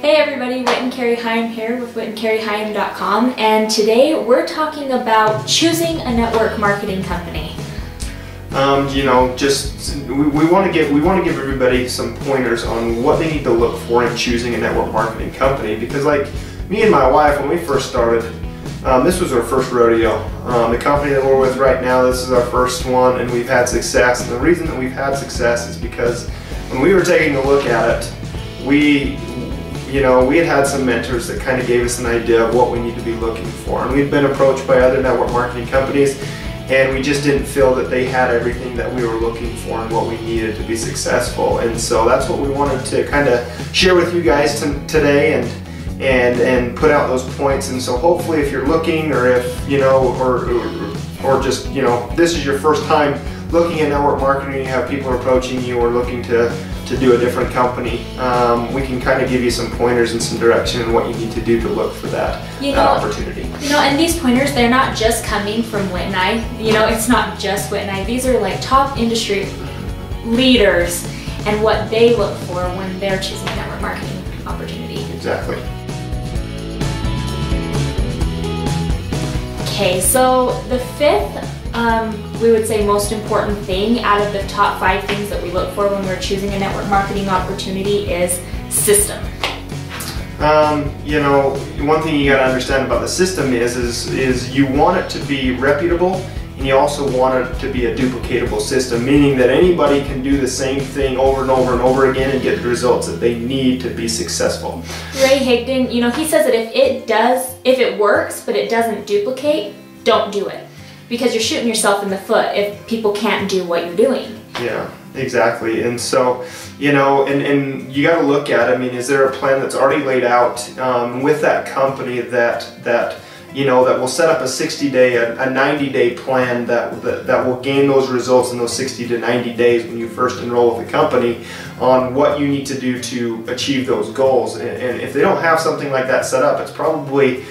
Hey everybody, Whit and Carrie Heim here with whitandcarrieheim.com, and today we're talking about choosing a network marketing company. We want to give everybody some pointers on what they need to look for in choosing a network marketing company, because like me and my wife, when we first started, this was our first rodeo. The company that we're with right now, this is our first one, and we've had success. And the reason that we've had success is because when we were taking a look at it, we had some mentors that kind of gave us an idea of what we need to be looking for. And we'd been approached by other network marketing companies, and we just didn't feel that they had everything that we were looking for and what we needed to be successful. And so that's what we wanted to kind of share with you guys today and put out those points. And so hopefully if you're looking, or if, or just, this is your first time looking at network marketing, you have people approaching you or looking to do a different company, we can kind of give you some pointers and some direction on what you need to do to look for that opportunity. And these pointers, they're not just coming from Whit and I. It's not just Whit and I. These are like top industry leaders and what they look for when they're choosing a network marketing opportunity. Exactly. Okay, so the fifth, we would say most important thing out of the top 5 things that we look for when we're choosing a network marketing opportunity is system. One thing you got to understand about the system is you want it to be reputable, and you also want it to be a duplicatable system, meaning that anybody can do the same thing over and over and over again and get the results that they need to be successful. Ray Higdon, he says that if it works but it doesn't duplicate, don't do it. Because you're shooting yourself in the foot if people can't do what you're doing. Yeah, exactly. And so, and you got to look at, is there a plan that's already laid out with that company that will set up a 60-day, a 90-day plan that will gain those results in those 60 to 90 days when you first enroll with the company on what you need to do to achieve those goals. And if they don't have something like that set up, it's probably,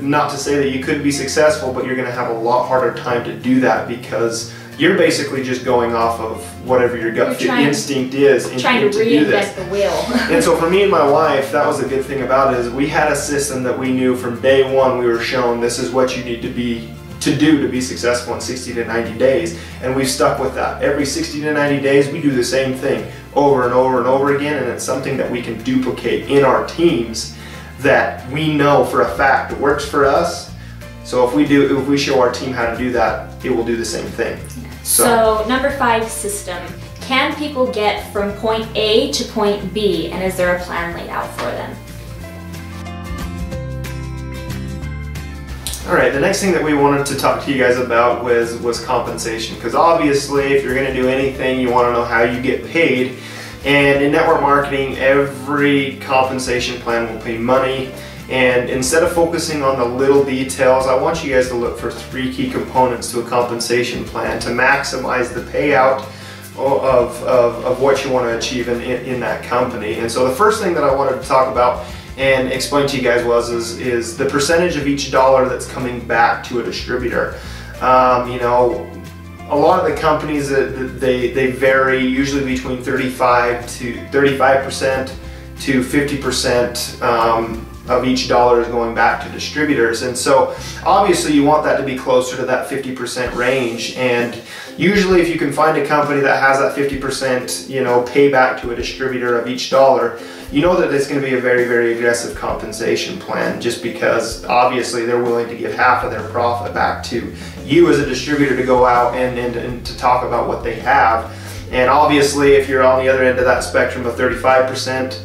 not to say that you could be successful, but you're going to have a lot harder time to do that, because you're basically just going off of whatever your gut instinct is trying to reinvent the wheel. And so for me and my wife, that was a good thing about it, is we had a system that we knew from day one. We were shown this is what you need to do to be successful in 60 to 90 days, and we've stuck with that. Every 60 to 90 days we do the same thing over and over and over again, and it's something that we can duplicate in our teams that we know for a fact it works for us. So if we show our team how to do that, it will do the same thing. So number 5, system. Can people get from point A to point B, and is there a plan laid out for them? All right, the next thing that we wanted to talk to you guys about was compensation, because obviously if you're going to do anything, you want to know how you get paid. And in network marketing, every compensation plan will pay money. And instead of focusing on the little details, I want you guys to look for 3 key components to a compensation plan to maximize the payout of what you want to achieve in that company. And so the first thing that I wanted to talk about and explain to you guys is the percentage of each dollar that's coming back to a distributor. A lot of the companies, they vary, usually between 35% to 50% of each dollar is going back to distributors. And so obviously you want that to be closer to that 50% range. And usually if you can find a company that has that 50% payback to a distributor of each dollar, you know that it's going to be a very, very aggressive compensation plan, just because obviously they're willing to give half of their profit back to you as a distributor to go out and to talk about what they have. And obviously if you're on the other end of that spectrum of 35%,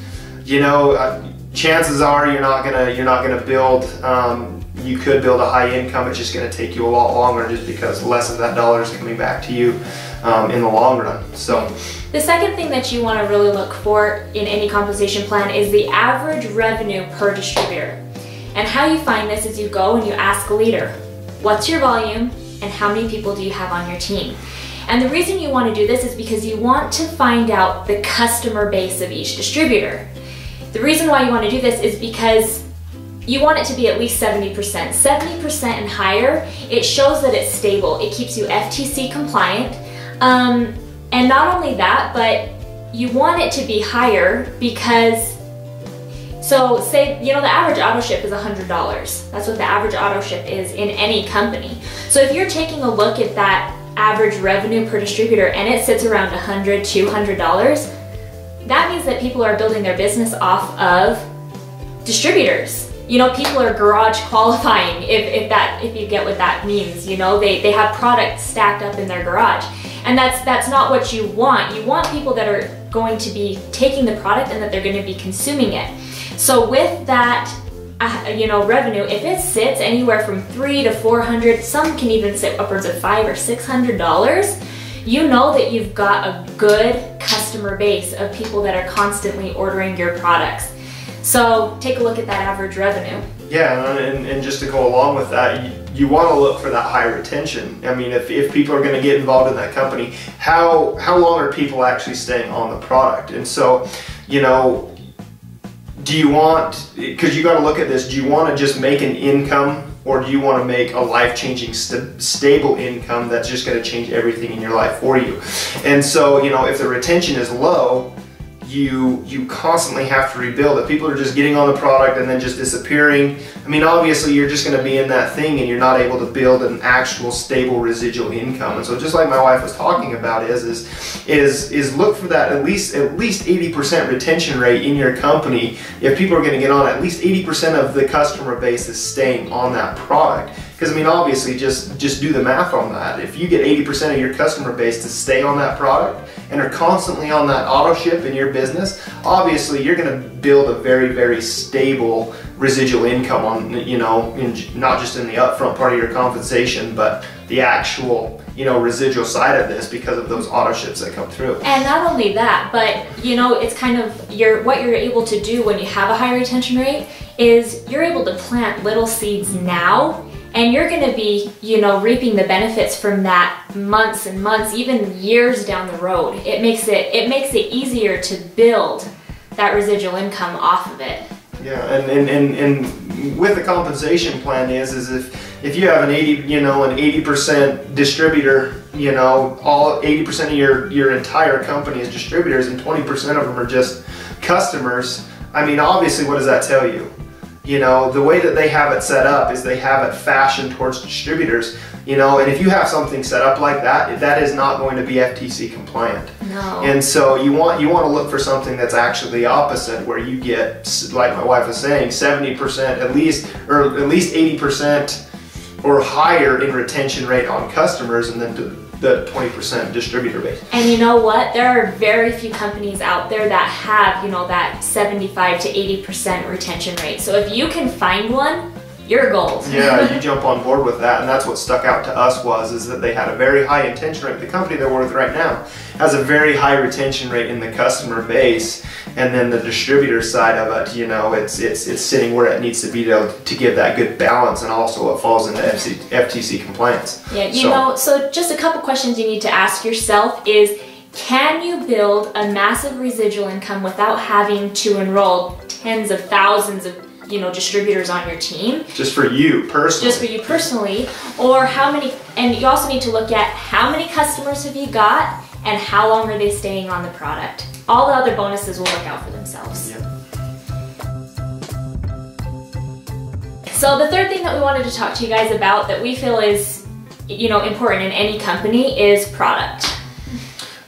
chances are you're not gonna build, you could build a high income. It's just going to take you a lot longer, just because less of that dollar is coming back to you in the long run. So the second thing that you want to really look for in any compensation plan is the average revenue per distributor. And how you find this is you go and you ask a leader, what's your volume and how many people do you have on your team? And the reason you want to do this is because you want to find out the customer base of each distributor. The reason why you want to do this is because you want it to be at least 70%. 70% and higher, it shows that it's stable. It keeps you FTC compliant. And not only that, but you want it to be higher because So say, you know, the average auto ship is $100. That's what the average auto ship is in any company. So if you're taking a look at that average revenue per distributor and it sits around $100, $200, that means that people are building their business off of distributors. You know, people are garage qualifying, if you get what that means. You know, they have products stacked up in their garage. And that's not what you want. You want people that are going to be taking the product and that they're going to be consuming it. So with that, you know, revenue, if it sits anywhere from $300 to $400, some can even sit upwards of $500 or $600, you know that you've got a good customer base of people that are constantly ordering your products. So take a look at that average revenue. Yeah, and just to go along with that, you want to look for that high retention. I mean, if people are going to get involved in that company, how long are people actually staying on the product? And so, you know, do you want, because you got to look at this, do you want to just make an income, or do you want to make a life-changing stable income that's just going to change everything in your life for you? And so, you know, if the retention is low, you constantly have to rebuild it. People are just getting on the product and then just disappearing. I mean, obviously you're just going to be in that thing and you're not able to build an actual stable residual income. And so just like my wife was talking about is look for that at least 80% retention rate in your company. If people are going to get on, at least 80% of the customer base is staying on that product. Because I mean, obviously just do the math on that. If you get 80% of your customer base to stay on that product and are constantly on that auto ship in your business, obviously you're going to build a very, very stable residual income on, you know, not just in the upfront part of your compensation, but the actual, you know, residual side of this because of those auto ships that come through. And not only that, but you know, it's kind of what you're able to do when you have a high retention rate is you're able to plant little seeds now. And you're going to be, you know, reaping the benefits from that months and months, even years down the road. It makes it easier to build that residual income off of it. Yeah, and with the compensation plan is if you have an 80% distributor, you know, all 80% of your entire company is distributors and 20% of them are just customers. I mean, obviously, what does that tell you? You know, the way that they have it set up is they have it fashioned towards distributors, you know, and if you have something set up like that, that is not going to be FTC compliant. No. And so you want to look for something that's actually the opposite, where you get, like my wife was saying, 70% at least, or at least 80% or higher in retention rate on customers, and then the 20% distributor base. And you know what? There are very few companies out there that have, you know, that 75 to 80% retention rate. So if you can find one, you're gold. Yeah, you jump on board with that, and that's what stuck out to us is that they had a very high retention rate. The company they're with right now has a very high retention rate in the customer base, and then the distributor side of it, you know, it's sitting where it needs to be to give that good balance, and also it falls into FTC compliance. Yeah, you know, so just a couple questions you need to ask yourself is, can you build a massive residual income without having to enroll tens of thousands of, you know, distributors on your team? Just for you personally. Just for you personally. Or how many, and you also need to look at how many customers have you got and how long are they staying on the product. All the other bonuses will work out for themselves. Yep. So the third thing that we wanted to talk to you guys about that we feel is, you know, important in any company is product.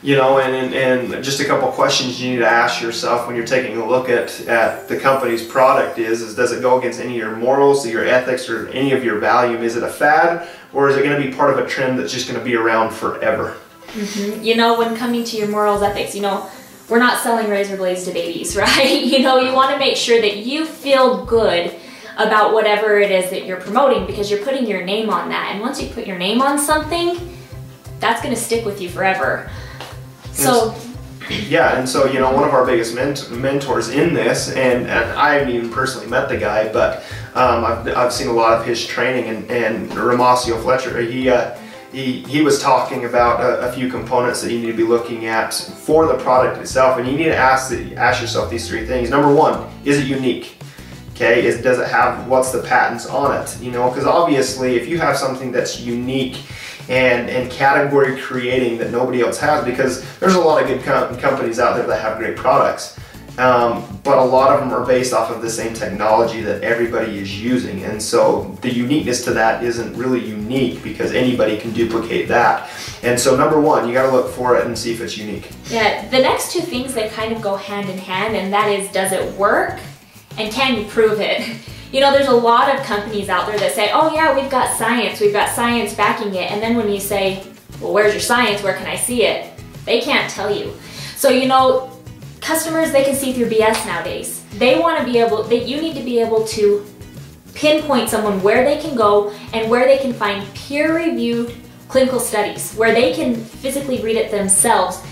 You know, and just a couple questions you need to ask yourself when you're taking a look at the company's product is does it go against any of your morals, your ethics, or any of your value? Is it a fad, or is it going to be part of a trend that's just going to be around forever? Mm-hmm. You know, when coming to your morals, ethics, you know, we're not selling razor blades to babies, right? You know, you want to make sure that you feel good about whatever it is that you're promoting because you're putting your name on that. And once you put your name on something, that's going to stick with you forever. So yeah, and so, you know, one of our biggest mentors in this, and I haven't even personally met the guy, but I've seen a lot of his training, and Ramasio Fletcher, he was talking about a few components that you need to be looking at for the product itself, and you need to ask yourself these three things. Number one, is it unique? Okay, does it have, what's the patents on it? You know, because obviously if you have something that's unique and category creating that nobody else has, because there's a lot of good companies out there that have great products. but a lot of them are based off of the same technology that everybody is using, and so the uniqueness to that isn't really unique because anybody can duplicate that. And so number one, you got to look for it and see if it's unique. Yeah, the next two things that kind of go hand in hand, and that is, does it work and can you prove it? You know, there's a lot of companies out there that say, oh yeah, we've got science backing it, and then when you say, well, where's your science, where can I see it? They can't tell you. So, you know, customers, they can see through BS nowadays. They want to be able, you need to be able to pinpoint someone where they can go and where they can find peer-reviewed clinical studies, where they can physically read it themselves.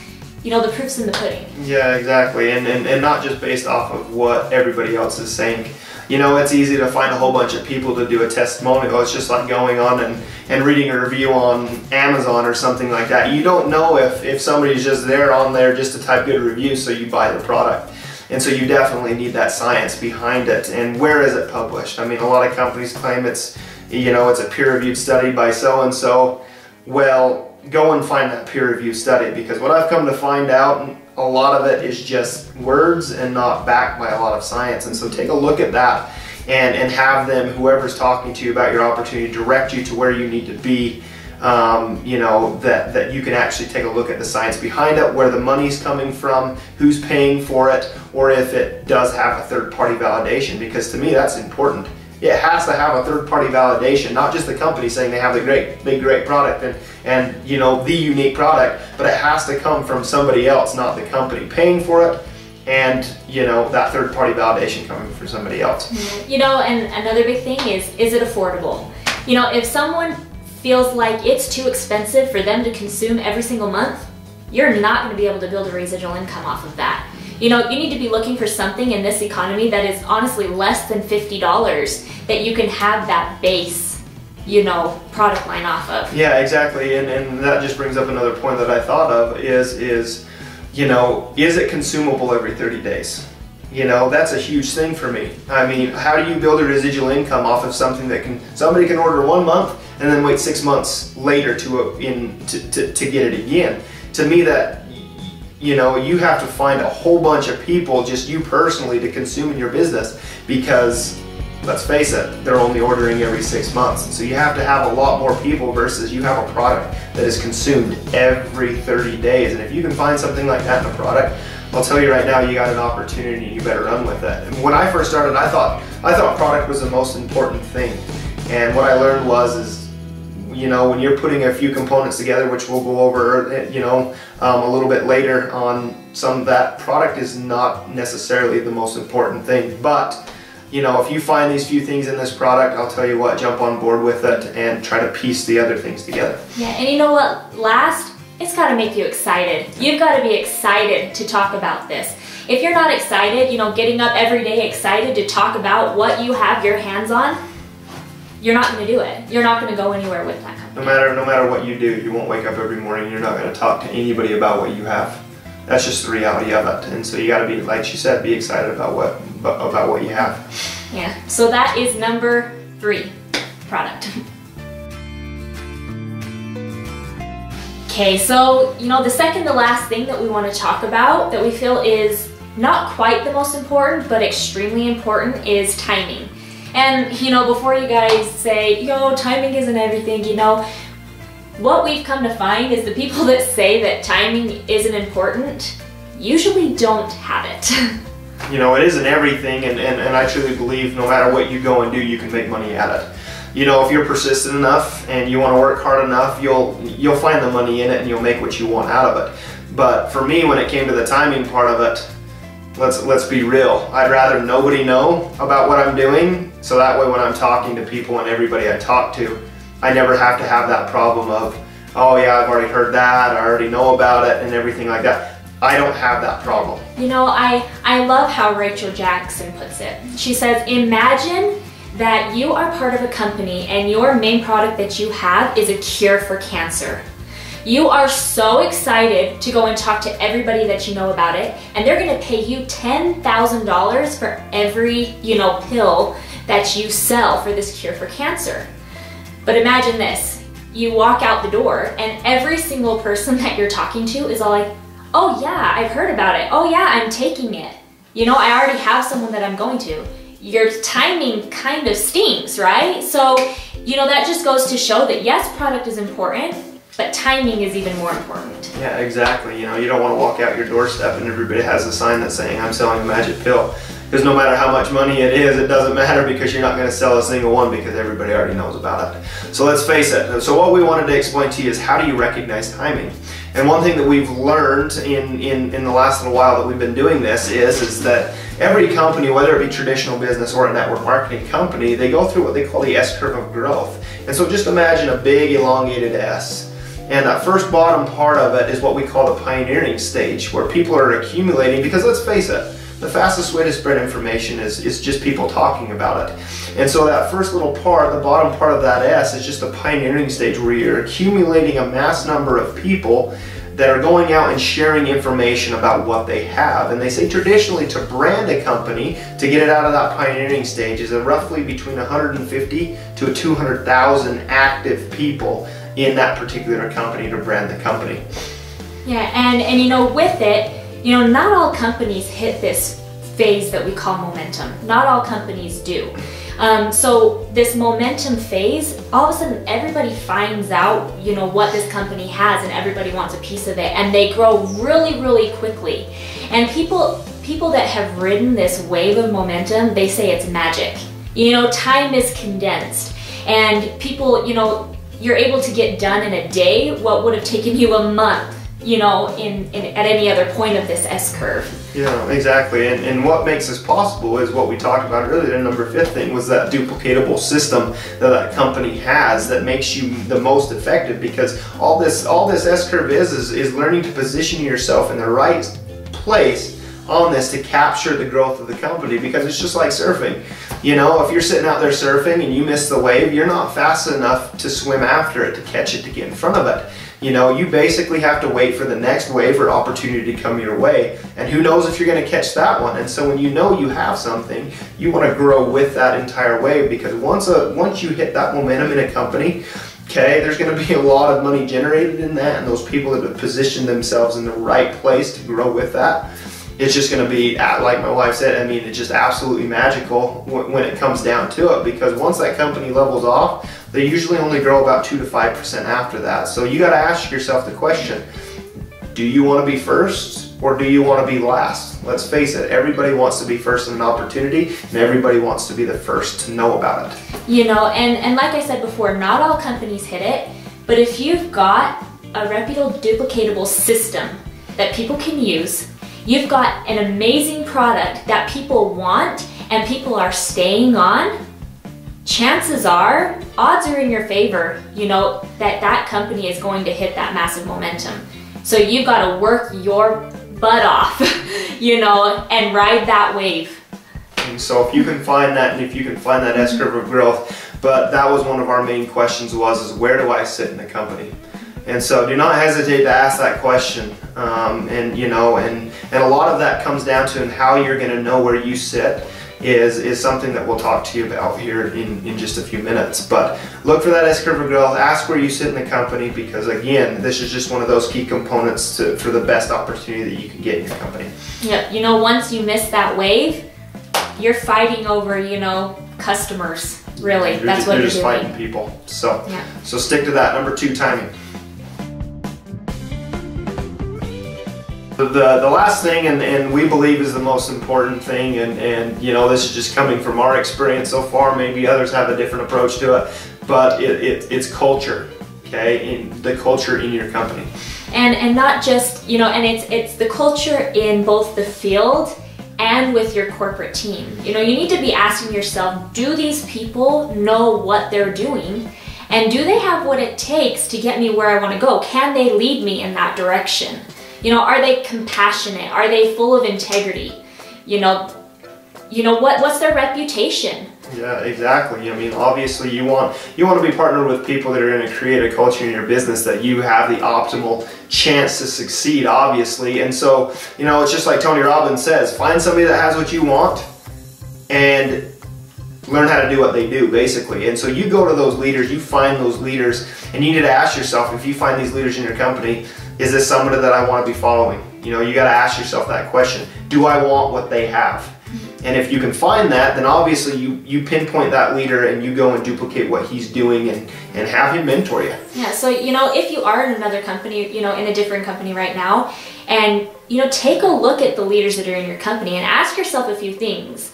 You know, the proof's in the pudding. Yeah, exactly, and not just based off of what everybody else is saying. You know, it's easy to find a whole bunch of people to do a testimonial. It's just like going on and reading a review on Amazon or something like that. You don't know if somebody's just on there just to type good reviews so you buy the product. And so you definitely need that science behind it. And where is it published? I mean, a lot of companies claim it's, you know, it's a peer-reviewed study by so-and-so. Well, go and find that peer-reviewed study, because what I've come to find out, a lot of it is just words and not backed by a lot of science. And so take a look at that and have them, whoever's talking to you about your opportunity, direct you to where you need to be. You know, that you can actually take a look at the science behind it, where the money's coming from, who's paying for it, or if it does have a third-party validation, because to me that's important. It has to have a third-party validation, not just the company saying they have the great product and you know, the unique product, but it has to come from somebody else, not the company paying for it, and you know, that third-party validation coming from somebody else. You know, and another big thing is it affordable? You know, if someone feels like it's too expensive for them to consume every single month, you're not going to be able to build a residual income off of that. You know, you need to be looking for something in this economy that is honestly less than $50 that you can have that base, you know, product line off of. Yeah, exactly, and that just brings up another point that I thought of is, you know, is it consumable every 30 days? You know, that's a huge thing for me. I mean, how do you build a residual income off of something that somebody can order 1 month and then wait 6 months later to get it again? To me, that, you know, you have to find a whole bunch of people, just you personally, to consume in your business, because let's face it, they're only ordering every 6 months. And so you have to have a lot more people versus you have a product that is consumed every 30 days. And if you can find something like that in a product, I'll tell you right now, you got an opportunity and you better run with it. And when I first started, I thought product was the most important thing. And what I learned is, you know, when you're putting a few components together, which we'll go over, you know, a little bit later on, some of that, product is not necessarily the most important thing. But, you know, if you find these few things in this product, I'll tell you what, jump on board with it and try to piece the other things together. Yeah, and you know what, last, it's got to make you excited. You've got to be excited to talk about this. If you're not excited, you know, getting up every day excited to talk about what you have your hands on, you're not going to do it. You're not going to go anywhere with that company. No matter what you do, you won't wake up every morning, you're not going to talk to anybody about what you have. That's just the reality of it. And so you got to be, like she said, be excited about what you have. Yeah, so that is number 3, product. Okay, so, you know, the second to last thing that we want to talk about that we feel is not quite the most important, but extremely important, is timing. And, you know, before you guys say, yo, timing isn't everything, you know, what we've come to find is the people that say that timing isn't important usually don't have it. You know, it isn't everything, and I truly believe no matter what you go and do, you can make money at it. You know, if you're persistent enough and you want to work hard enough, you'll find the money in it and you'll make what you want out of it. But for me, when it came to the timing part of it, let's be real. I'd rather nobody know about what I'm doing, so that way when I'm talking to people and everybody I talk to, I never have to have that problem of, oh yeah, I've already heard that, I already know about it and everything like that. I don't have that problem. You know, I love how Rachel Jackson puts it. She says, imagine that you are part of a company and your main product that you have is a cure for cancer. You are so excited to go and talk to everybody that you know about it, and they're going to pay you $10,000 for every, you know, pill that you sell for this cure for cancer. But imagine this, you walk out the door and every single person that you're talking to is all like, oh yeah, I've heard about it. Oh yeah, I'm taking it. You know, I already have someone that I'm going to. Your timing kind of stinks, right? So, you know, that just goes to show that yes, product is important, but timing is even more important. Yeah, exactly. You know, you don't want to walk out your doorstep and everybody has a sign that's saying, I'm selling a magic pill. Because no matter how much money it is, it doesn't matter, because you're not going to sell a single one because everybody already knows about it. So let's face it. So what we wanted to explain to you is, how do you recognize timing? And one thing that we've learned in the last little while that we've been doing this is that every company, whether it be traditional business or a network marketing company, they go through what they call the S-curve of growth. And so just imagine a big elongated S. And that first bottom part of it is what we call the pioneering stage, where people are accumulating, because let's face it, the fastest way to spread information is just people talking about it. And so that first little part, the bottom part of that S, is just the pioneering stage, where you're accumulating a mass number of people that are going out and sharing information about what they have. And they say traditionally, to brand a company, to get it out of that pioneering stage, is roughly between 150 to 200,000 active people in that particular company to brand the company. Yeah, and you know, with it, you know, not all companies hit this phase that we call momentum. Not all companies do. So this momentum phase, all of a sudden everybody finds out, you know, what this company has, and everybody wants a piece of it, and they grow really, really quickly. And people that have ridden this wave of momentum, they say it's magic. You know, time is condensed, and people, you know, you're able to get done in a day what would have taken you a month, you know, at any other point of this S-curve. Yeah, exactly. And what makes this possible is what we talked about earlier. The number 5th thing was that duplicatable system that company has that makes you the most effective, because all this S-curve is learning to position yourself in the right place on this to capture the growth of the company. Because it's just like surfing. You know, if you're sitting out there surfing and you miss the wave, you're not fast enough to swim after it, to catch it, to get in front of it. You know, you basically have to wait for the next wave or opportunity to come your way. And who knows if you're going to catch that one. And so when you know you have something, you want to grow with that entire wave, because once you hit that momentum in a company, okay, there's going to be a lot of money generated in that, and those people that have positioned themselves in the right place to grow with that, it's just going to be, like my wife said, I mean, it's just absolutely magical when it comes down to it, because once that company levels off, they usually only grow about 2 to 5% after that. So you got to ask yourself the question, do you want to be first or do you want to be last? Let's face it, everybody wants to be first in an opportunity, and everybody wants to be the first to know about it. You know, and like I said before, not all companies hit it, but if you've got a reputable, duplicatable system that people can use, you've got an amazing product that people want and people are staying on, chances are, odds are in your favor, you know, that company is going to hit that massive momentum. So you've got to work your butt off, you know, and ride that wave. And so if you can find that, and if you can find that S-curve of growth, but that was one of our main questions is where do I sit in the company? And so do not hesitate to ask that question. And you know, and a lot of that comes down to how you're going to know where you sit is something that we'll talk to you about here in just a few minutes. But look for that S-curve of growth, ask where you sit in the company, because again, this is just one of those key components for the best opportunity that you can get in your company. Yep, you know, once you miss that wave, you're fighting over, you know, customers, really. That's what you're just doing. Fighting people. So, yeah. So stick to that. Number 2, timing. The last thing, and we believe is the most important thing, and you know, this is just coming from our experience so far, maybe others have a different approach to it, but it's culture, okay, the culture in your company. And not just, you know, and it's the culture in both the field and with your corporate team. You know, you need to be asking yourself, do these people know what they're doing? And do they have what it takes to get me where I want to go? Can they lead me in that direction? You know, are they compassionate? Are they full of integrity? You know what's their reputation? Yeah, exactly. I mean, obviously you want to be partnered with people that are going to create a culture in your business that you have the optimal chance to succeed, obviously. And so, you know, it's just like Tony Robbins says, find somebody that has what you want and learn how to do what they do, basically. And so you go to those leaders, you find those leaders, and you need to ask yourself, if you find these leaders in your company, is this somebody that I want to be following? You know, you got to ask yourself that question. Do I want what they have? And if you can find that, then obviously you pinpoint that leader and you go and duplicate what he's doing and have him mentor you. Yeah, so, you know, if you are in another company, you know, in a different company right now, and, you know, take a look at the leaders that are in your company and ask yourself a few things.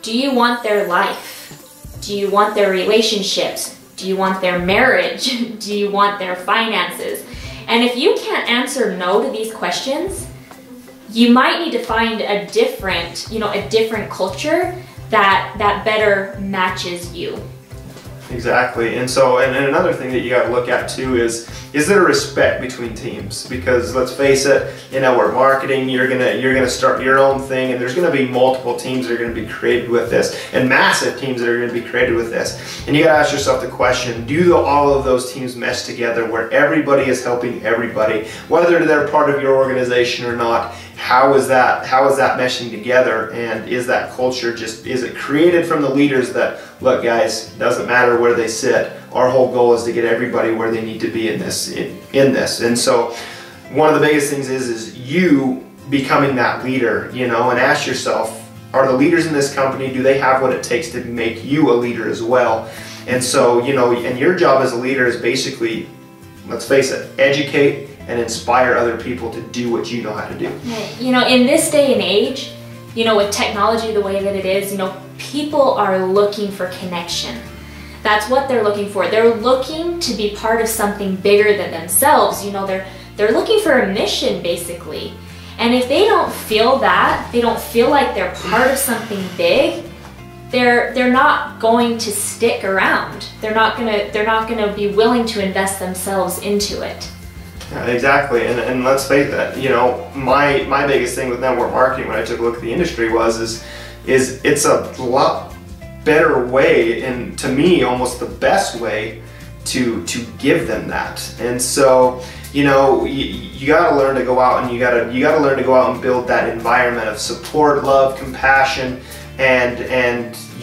Do you want their life? Do you want their relationships? Do you want their marriage? Do you want their finances? And if you can't answer no to these questions, you might need to find a different, you know, a different culture that better matches you. Exactly. And so, and another thing that you got to look at too is there respect between teams? Because let's face it, in network marketing, you're gonna start your own thing, and there's gonna be multiple teams that are gonna be created with this, and massive teams that are gonna be created with this. And you got to ask yourself the question: do all of those teams mesh together, where everybody is helping everybody, whether they're part of your organization or not? How is that meshing together, and is that culture is it created from the leaders that, look guys, doesn't matter where they sit, our whole goal is to get everybody where they need to be in this. And so one of the biggest things is you becoming that leader, you know, and ask yourself, are the leaders in this company, do they have what it takes to make you a leader as well? And so, you know, and your job as a leader is basically, let's face it, educate and inspire other people to do what you know how to do. You know, in this day and age, you know, with technology the way that it is, you know, people are looking for connection. That's what they're looking for. They're looking to be part of something bigger than themselves. You know, they're looking for a mission, basically. And if they don't feel that, they don't feel like they're part of something big, they're not going to stick around. They're not gonna be willing to invest themselves into it. Yeah, exactly, and let's face it, you know, my biggest thing with network marketing when I took a look at the industry is it's a lot better way, and to me almost the best way to give them that. And so, you know, you got to learn to go out and you got to learn to go out and build that environment of support, love, compassion, and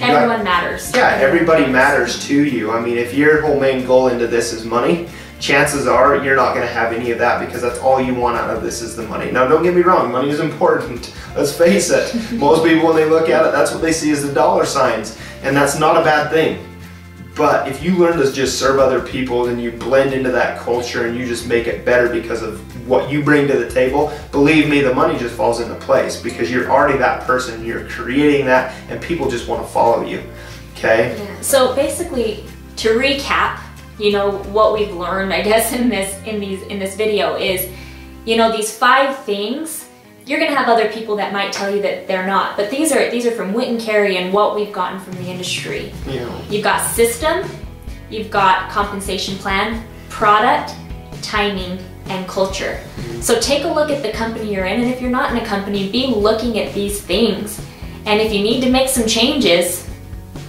everyone matters. Yeah, everybody matters to you. I mean, if your whole main goal into this is money, chances are you're not going to have any of that, because that's all you want out of this is the money. Now, don't get me wrong, money is important. Let's face it. Most people, when they look at it, that's what they see as the dollar signs, and that's not a bad thing. But if you learn to just serve other people and you blend into that culture and you just make it better because of what you bring to the table, believe me, the money just falls into place, because you're already that person, you're creating that, and people just want to follow you. Okay? Yeah. So basically, to recap, you know, what we've learned, I guess, in this video is, you know, these 5 things, you're gonna have other people that might tell you that they're not, but these are from Whit & Carey and what we've gotten from the industry. Yeah. You've got system, you've got compensation plan, product, timing, and culture. So take a look at the company you're in, and if you're not in a company, be looking at these things. And if you need to make some changes,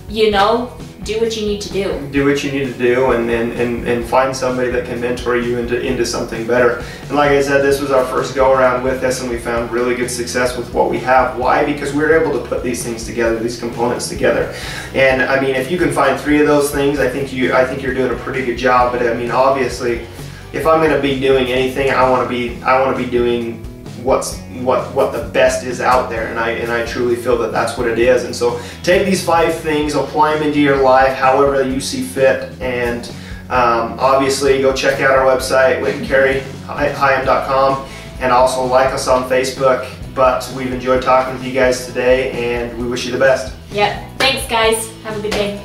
you know, do what you need to do. Do what you need to do, and find somebody that can mentor you into something better. And like I said, this was our first go around with this, and we found really good success with what we have. Why? Because we were able to put these things together, these components together. And I mean, if you can find 3 of those things, I think you're doing a pretty good job. But I mean, obviously, if I'm going to be doing anything, I want to be doing what the best is out there, and I truly feel that that's what it is. And so take these 5 things, apply them into your life however you see fit, and obviously go check out our website, whitandcarey.com, and also like us on Facebook. But we've enjoyed talking with you guys today, and we wish you the best. Yep. Thanks, guys. Have a good day.